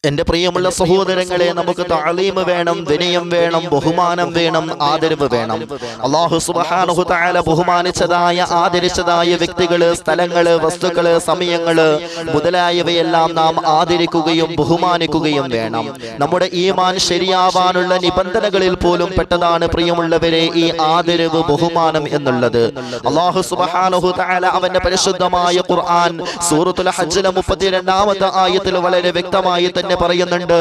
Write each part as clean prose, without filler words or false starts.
എന്റെ പ്രിയമുള്ള സഹോദരങ്ങളെ, നമുക്ക് തഅലീം വേണം, വിനയം വേണം, ബഹുമാനം വേണം, ആദരവ് വേണം. അല്ലാഹു സുബ്ഹാനഹു തആല ബഹുമാനിച്ചതായ ആദരിച്ചതായ വ്യക്തികള്, സ്ഥലങ്ങള്, വസ്തുക്കള്, സമയങ്ങള് മുതലായവയെല്ലാം നാം ആദരിക്കുകയും ബഹുമാനിക്കുകയും വേണം. നമ്മുടെ ഈമാൻ ശരിയാവാനുള്ള നിബന്ധനകളിൽ പോലും പെട്ടതാണ് പ്രിയമുള്ളവരെ ഈ ആദരവ്, ബഹുമാനം എന്നുള്ളത്. അല്ലാഹു സുബ്ഹാനഹു തആല അവന്റെ പരിശുദ്ധമായ ഖുർആൻ സൂറത്തുൽ ഹജ്ജിലെ 32ാമത്തെ ആയത്തിൽ വളരെ വ്യക്തമായി തന്നെ പറയുന്നുണ്ട്,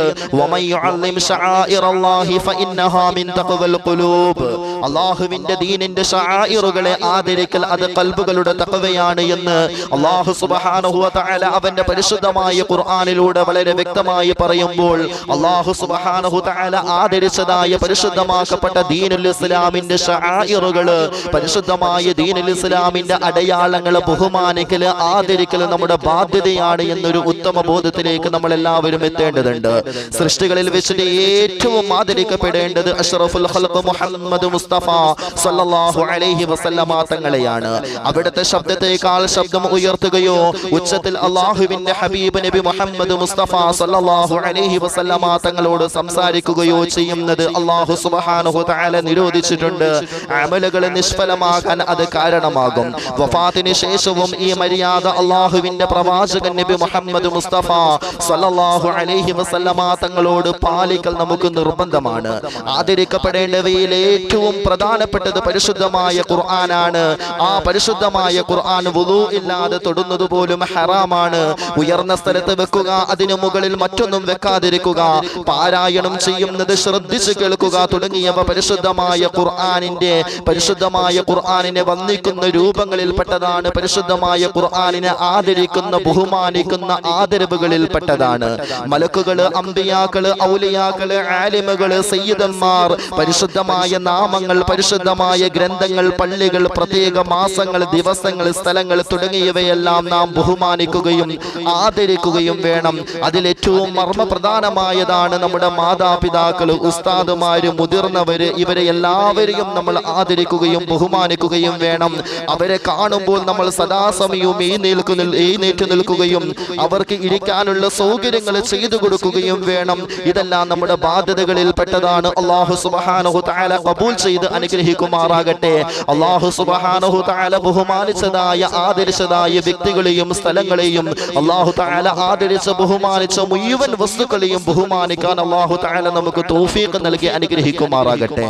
അല്ലാഹുവിന്റെ ദീനിന്റെ ശആഇറുകളെ ആദരിക്കൽ അത് ഖൽബുകളുടെ തഖ്വയാണ് എന്ന് അല്ലാഹു സുബ്ഹാനഹു വ തആല അവന്റെ പരിശുദ്ധമായ ഖുർആനിലൂടെ വളരെ വ്യക്തമായി പറയുമ്പോൾ, അല്ലാഹു സുബ്ഹാനഹു തആല ആദരിച്ചതായ പരിശുദ്ധമാക്കപ്പെട്ട ദീനുൽ ഇസ്ലാമിന്റെ ശആഇറുകൾ, പരിശുദ്ധമായ ദീനുൽ ഇസ്ലാമിന്റെ അടയാളങ്ങൾ ബഹുമാനിക്കൽ, ആദരിക്കൽ നമ്മുടെ ബാധ്യതയാണ് എന്നൊരു ഉത്തമ ബോധത്തിലേക്ക് നമ്മൾ എല്ലാവരും എത്തേണ്ടതുണ്ട്. സൃഷ്ടികളിൽ വെച്ചിട്ട് ഏറ്റവും ആദരിക്കപ്പെടേണ്ടത് അഷ്റഫുൽ ഖൽഖ് മുഹമ്മദ് മുസ്തഫ സല്ലല്ലാഹു അലൈഹി വസല്ലമ തങ്ങളെയാണ്. അവിടുത്തെ ശബ്ദത്തേക്കാൾ ശബ്ദം ഉയർത്തുകയോ ഉച്ചത്തിൽ അല്ലാഹുവിന്റെ ഹബീബ് നബി മുഹമ്മദ് മുസ്തഫ സല്ലല്ലാഹു അലൈഹി വസല്ലമ തങ്ങളോട് സംസാരിക്കുകയോ ചെയ്യുന്നത് അല്ലാഹു സുബ്ഹാനഹു തആല നിരോധിച്ചിട്ടുണ്ട്. അമലുകൾ നിഷ്ഫലമാകാൻ അത് കാരണമാകും. വഫാത്തിന് ശേഷവും ഈ മര്യാദ അല്ലാഹുവിന്റെ പ്രവാചകൻ നബി മുഹമ്മദ് മുസ്തഫ സല്ലല്ലാഹു അലൈഹി വസല്ലമ തങ്ങളോട് പാലിക്കൽ നമുക്ക് നിർബന്ധമാണ്. ആദരിക്കപ്പെടേണ്ടവയിൽ ഏറ്റവും പ്രധാനപ്പെട്ടത് പരിശുദ്ധമായ ഖുർആനാണ്. ആ പരിശുദ്ധമായ ഖുർആൻ വുളൂ ഇല്ലാതെ തൊടുന്നത് പോലും ഹറാമാണ്. ഉയർന്ന സ്ഥലത്ത് വെക്കുക, അതിനു മുകളിൽ മറ്റൊന്നും വെക്കാതിരിക്കുക, പാരായണം ചെയ്യുന്നത് ശ്രദ്ധിച്ചു കേൾക്കുക തുടങ്ങിയവ പരിശുദ്ധമായ ഖുർആനിനെ വന്ദിക്കുന്ന രൂപങ്ങളിൽ പെട്ടതാണ്. പരിശുദ്ധമായ ഖുർആനിനെ ആദരിക്കുന്ന, ബഹുമാനിക്കുന്ന ആദരവുകളിൽ പെട്ടതാണ്. മലക്കുകള്, അമ്പിയാക്കള്, ഔലിയാക്കള്, ആലിമുകള്, സയ്യിദന്മാർ, പരിശുദ്ധമായ നാമങ്ങൾ, പരിശുദ്ധമായ ഗ്രന്ഥങ്ങൾ, പള്ളികൾ, പ്രത്യേക മാസങ്ങൾ, ദിവസങ്ങൾ, സ്ഥലങ്ങൾ തുടങ്ങിയവയെല്ലാം നാം ബഹുമാനിക്കുകയും ആദരിക്കുകയും വേണം. അതിലേറ്റവും മർമ്മപ്രധാനമായതാണ് നമ്മുടെ മാതാപിതാക്കൾ, ഉസ്താദുമാര്, മുതിർന്നവര്, ഇവരെ എല്ലാവരെയും നമ്മൾ ആദരിക്കുകയും ബഹുമാനിക്കുകയും വേണം. അവരെ കാണുമ്പോൾ നമ്മൾ സദാസമയവും എഴുന്നേറ്റ് നിൽക്കുകയും അവർക്ക് ഇരിക്കാനുള്ള സൗകര്യങ്ങൾ ചെയ്തു കൊടുക്കുകയും വേണം. ഇതെല്ലാം നമ്മുടെ ബാധ്യതകളിൽ പെട്ടതാണ്. അല്ലാഹു സുബ്ഹാനഹു തആല ഖബൂൽ ചെയ്ത് അനുഗ്രഹിക്കുമാറാകട്ടെ. അല്ലാഹു സുബ്ഹാനഹു തആല ബഹുമാനിച്ചതായ ആദരിച്ചതായ വ്യക്തികളെയും സ്ഥലങ്ങളെയും അല്ലാഹു തആല ആദരിച്ച ബഹുമാനിച്ച മുഴുവൻ വസ്തുക്കളെയും ബഹുമാനിക്കാൻ അല്ലാഹു തആല നമുക്ക് തൗഫീഖ് നൽകി അനുഗ്രഹിക്കുമാറാകട്ടെ.